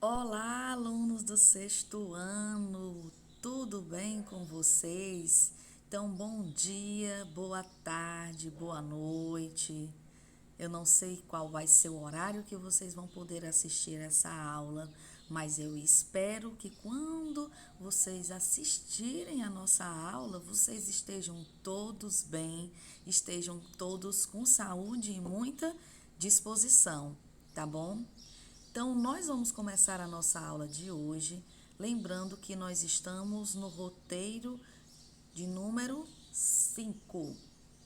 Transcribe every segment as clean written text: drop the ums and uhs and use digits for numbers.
Olá, alunos do sexto ano, tudo bem com vocês? Então, bom dia, boa tarde, boa noite. Eu não sei qual vai ser o horário que vocês vão poder assistir essa aula, mas eu espero que quando vocês assistirem a nossa aula, vocês estejam todos bem, estejam todos com saúde e muita disposição, tá bom? Então, nós vamos começar a nossa aula de hoje, lembrando que nós estamos no roteiro de número 5,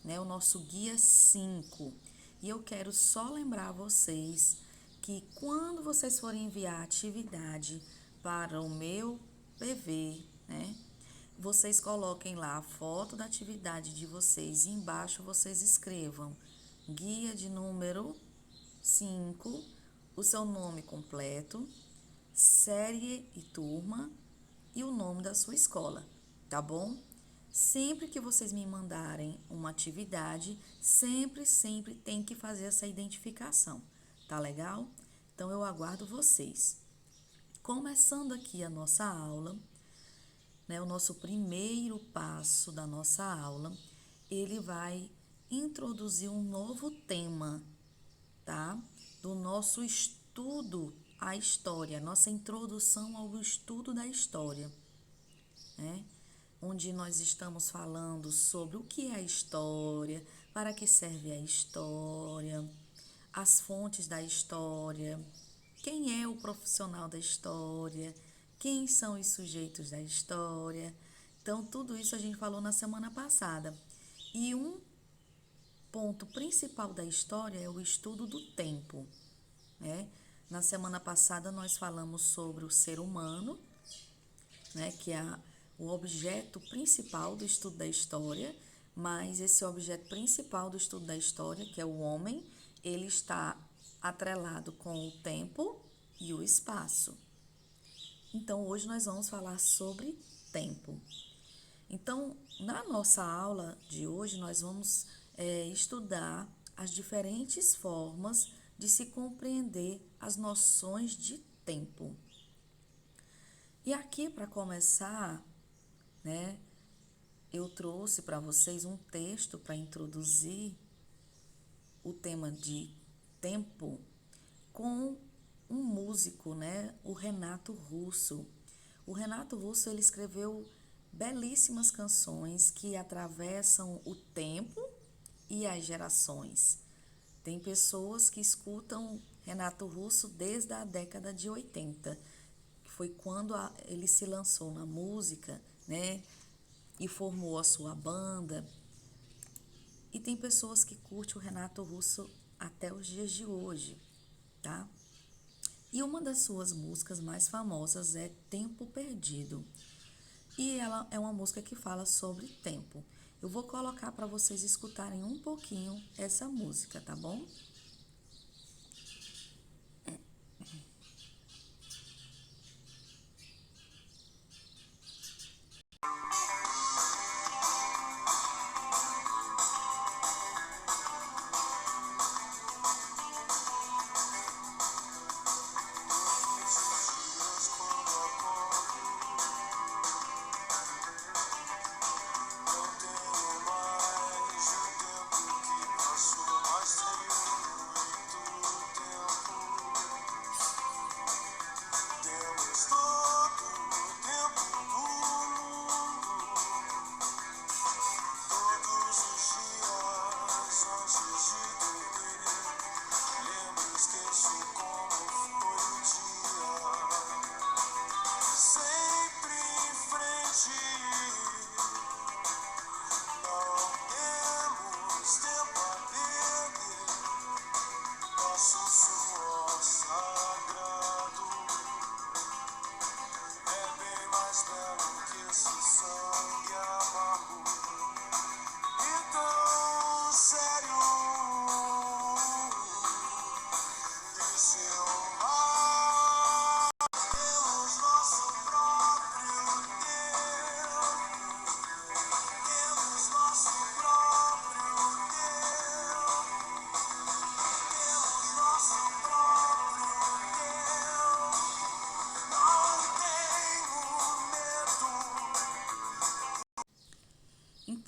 né? O nosso guia 5. E eu quero só lembrar vocês que quando vocês forem enviar a atividade para o meu PV, né? Vocês coloquem lá a foto da atividade de vocês e embaixo vocês escrevam guia de número 5, o seu nome completo, série e turma e o nome da sua escola, tá bom? Sempre que vocês me mandarem uma atividade, sempre tem que fazer essa identificação, tá legal? Então eu aguardo vocês. Começando aqui a nossa aula, né, o nosso primeiro passo da nossa aula, ele vai introduzir um novo tema, tá? Do nosso estudo à história, nossa introdução ao estudo da história, né? Onde nós estamos falando sobre o que é a história, para que serve a história, as fontes da história, quem é o profissional da história, quem são os sujeitos da história. Então, tudo isso a gente falou na semana passada. E um ponto principal da história é o estudo do tempo, né? Na semana passada nós falamos sobre o ser humano, né, que é o objeto principal do estudo da história, mas esse objeto principal do estudo da história, que é o homem, ele está atrelado com o tempo e o espaço. Então, hoje nós vamos falar sobre tempo. Então, na nossa aula de hoje, nós vamos estudar as diferentes formas de se compreender as noções de tempo. E aqui, para começar, né, eu trouxe para vocês um texto para introduzir o tema de tempo com um músico, né, o Renato Russo. O Renato Russo, ele escreveu belíssimas canções que atravessam o tempo e as gerações. Tem pessoas que escutam Renato Russo desde a década de 80, que foi quando ele se lançou na música, né, e formou a sua banda. E tem pessoas que curtem o Renato Russo até os dias de hoje, tá? E uma das suas músicas mais famosas é Tempo Perdido. E ela é uma música que fala sobre tempo. Eu vou colocar para vocês escutarem um pouquinho essa música, tá bom?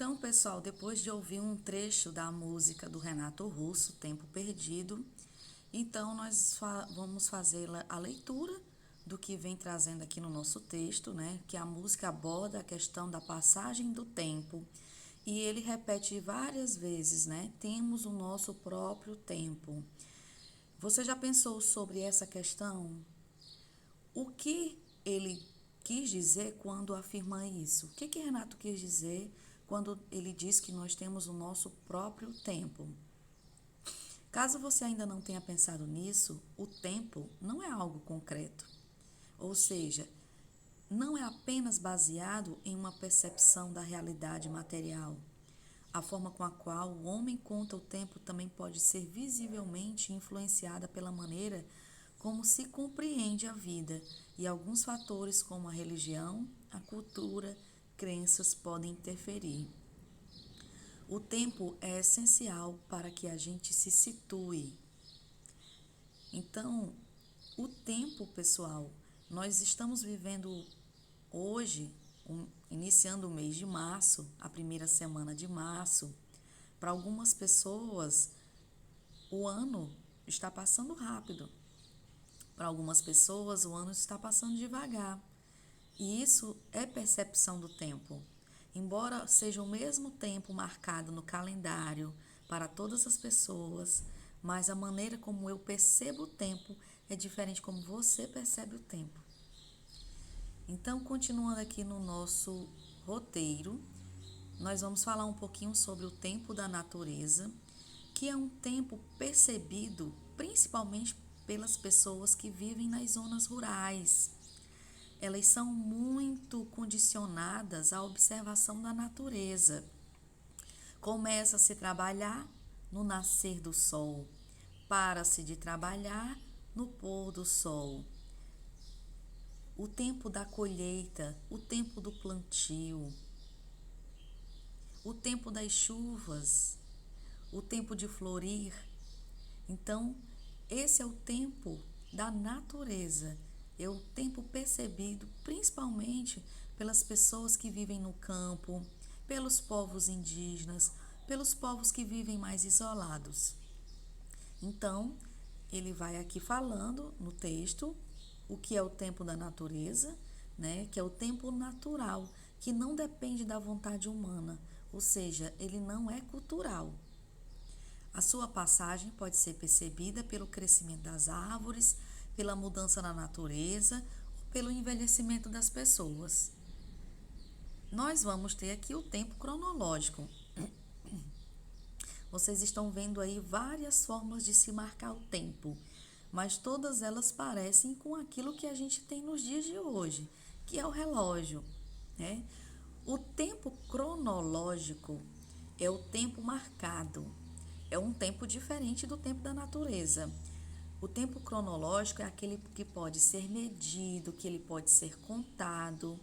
Então, pessoal, depois de ouvir um trecho da música do Renato Russo, Tempo Perdido, então nós vamos fazer a leitura do que vem trazendo aqui no nosso texto, né? Que a música aborda a questão da passagem do tempo e ele repete várias vezes, né? Temos o nosso próprio tempo. Você já pensou sobre essa questão? O que ele quis dizer quando afirma isso? O que Renato quis dizer quando ele diz que nós temos o nosso próprio tempo? Caso você ainda não tenha pensado nisso, o tempo não é algo concreto. Ou seja, não é apenas baseado em uma percepção da realidade material. A forma com a qual o homem conta o tempo também pode ser visivelmente influenciada pela maneira como se compreende a vida, e alguns fatores como a religião, a cultura, crenças podem interferir. O tempo é essencial para que a gente se situe. Então, o tempo, pessoal, nós estamos vivendo hoje, iniciando o mês de março, a primeira semana de março. Para algumas pessoas, o ano está passando rápido. Para algumas pessoas, o ano está passando devagar. E isso é percepção do tempo. Embora seja o mesmo tempo marcado no calendário para todas as pessoas, mas a maneira como eu percebo o tempo é diferente como você percebe o tempo. Então, continuando aqui no nosso roteiro, nós vamos falar um pouquinho sobre o tempo da natureza, que é um tempo percebido principalmente pelas pessoas que vivem nas zonas rurais. Elas são muito condicionadas à observação da natureza. Começa a se trabalhar no nascer do sol, para-se de trabalhar no pôr do sol. O tempo da colheita, o tempo do plantio, o tempo das chuvas, o tempo de florir. Então, esse é o tempo da natureza. É o tempo percebido principalmente pelas pessoas que vivem no campo, pelos povos indígenas, pelos povos que vivem mais isolados. Então, ele vai aqui falando no texto o que é o tempo da natureza, né? Que é o tempo natural, que não depende da vontade humana, ou seja, ele não é cultural. A sua passagem pode ser percebida pelo crescimento das árvores, pela mudança na natureza ou pelo envelhecimento das pessoas. Nós vamos ter aqui o tempo cronológico. Vocês estão vendo aí várias formas de se marcar o tempo, mas todas elas parecem com aquilo que a gente tem nos dias de hoje, que é o relógio, né? O tempo cronológico é o tempo marcado, é um tempo diferente do tempo da natureza. O tempo cronológico é aquele que pode ser medido, que ele pode ser contado.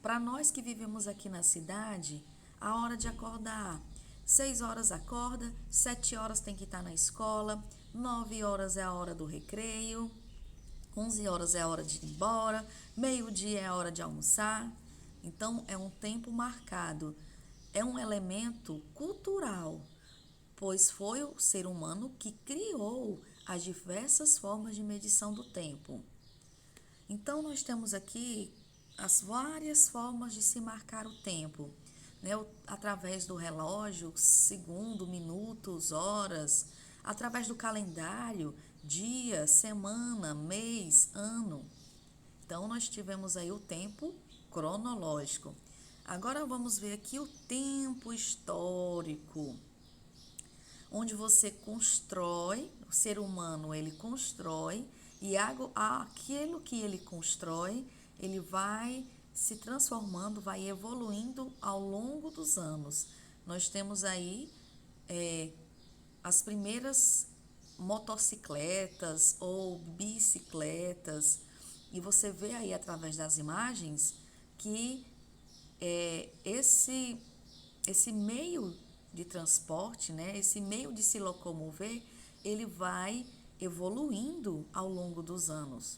Para nós que vivemos aqui na cidade, a hora de acordar, 6 horas acorda, 7 horas tem que estar na escola, 9 horas é a hora do recreio, 11 horas é a hora de ir embora, meio-dia é a hora de almoçar. Então, é um tempo marcado, é um elemento cultural, pois foi o ser humano que criou as diversas formas de medição do tempo. Então, nós temos aqui as várias formas de se marcar o tempo, né? Através do relógio, segundo, minutos, horas, através do calendário, dia, semana, mês, ano. Então, nós tivemos aí o tempo cronológico. Agora, vamos ver aqui o tempo histórico, onde você constrói, o ser humano ele constrói e aquilo que ele constrói, ele vai se transformando, vai evoluindo ao longo dos anos. Nós temos aí as primeiras motocicletas ou bicicletas e você vê aí através das imagens que esse meio de transporte, né, esse meio de se locomover, ele vai evoluindo ao longo dos anos.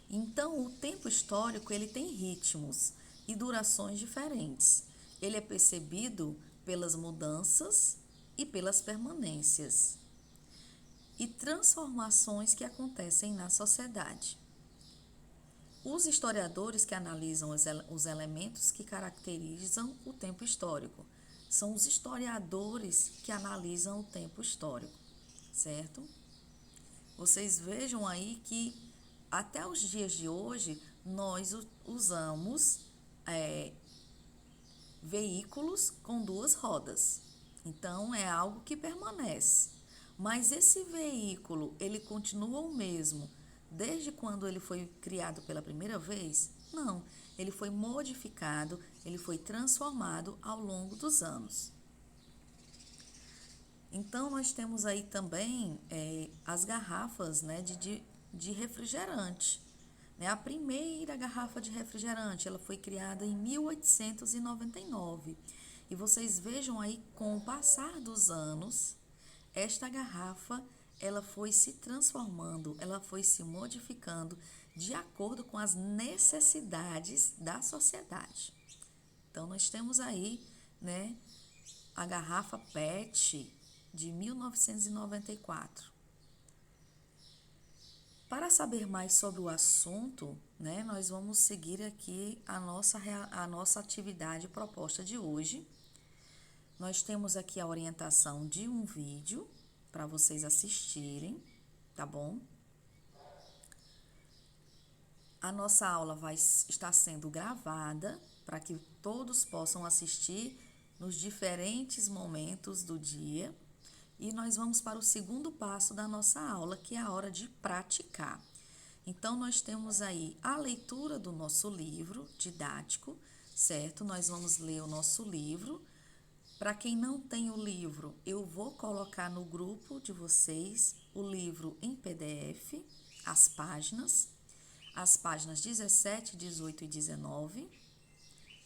Então, o tempo histórico ele tem ritmos e durações diferentes. ele é percebido pelas mudanças e pelas permanências e transformações que acontecem na sociedade. Os historiadores que analisam os elementos que caracterizam o tempo histórico são os historiadores que analisam o tempo histórico, certo? Vocês vejam aí que até os dias de hoje nós usamos veículos com duas rodas. Então é algo que permanece. Mas esse veículo, ele continua o mesmo desde quando ele foi criado pela primeira vez? Não, ele foi modificado, ele foi transformado ao longo dos anos. Então, nós temos aí também as garrafas, né, de refrigerante. Né? A primeira garrafa de refrigerante, ela foi criada em 1899. E vocês vejam aí, com o passar dos anos, esta garrafa, ela foi se transformando, ela foi se modificando de acordo com as necessidades da sociedade. Então, nós temos aí, né, a garrafa PET de 1994. Para saber mais sobre o assunto, né, nós vamos seguir aqui a nossa atividade proposta de hoje. Nós temos aqui a orientação de um vídeo para vocês assistirem, tá bom? A nossa aula vai estar sendo gravada para que todos possam assistir nos diferentes momentos do dia. E nós vamos para o segundo passo da nossa aula, que é a hora de praticar. Então, nós temos aí a leitura do nosso livro didático, certo? Nós vamos ler o nosso livro. Para quem não tem o livro, eu vou colocar no grupo de vocês o livro em PDF, as páginas 17, 18 e 19,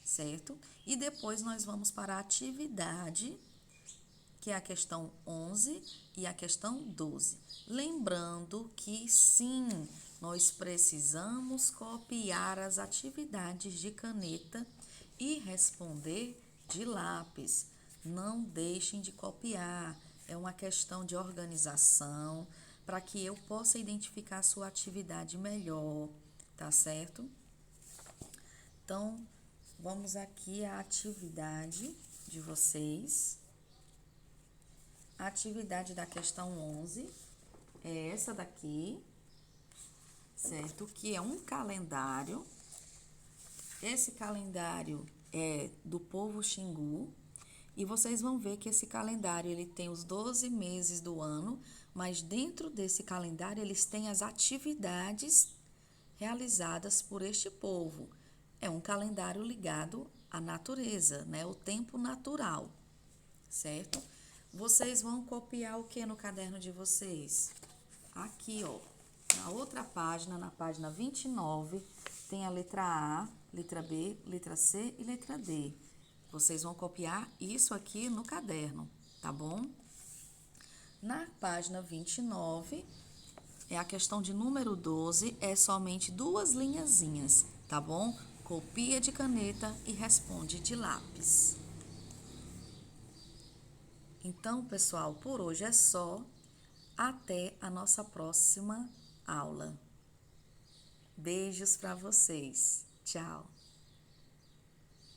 certo? E depois nós vamos para a atividade, que é a questão 11 e a questão 12. Lembrando que sim, nós precisamos copiar as atividades de caneta e responder de lápis. Não deixem de copiar, é uma questão de organização para que eu possa identificar a sua atividade melhor, tá certo? Então, vamos aqui à atividade de vocês. A atividade da questão 11 é essa daqui, certo? Que é um calendário. Esse calendário é do povo Xingu. E vocês vão ver que esse calendário, ele tem os 12 meses do ano, mas dentro desse calendário, eles têm as atividades realizadas por este povo. É um calendário ligado à natureza, né? O tempo natural, certo? Vocês vão copiar o que no caderno de vocês? Aqui, ó, na outra página, na página 29, tem a letra A, letra B, letra C e letra D. Vocês vão copiar isso aqui no caderno, tá bom? Na página 29, é a questão de número 12, é somente 2 linhazinhas, tá bom? Copia de caneta e responde de lápis. Então, pessoal, por hoje é só. Até a nossa próxima aula. Beijos para vocês. Tchau.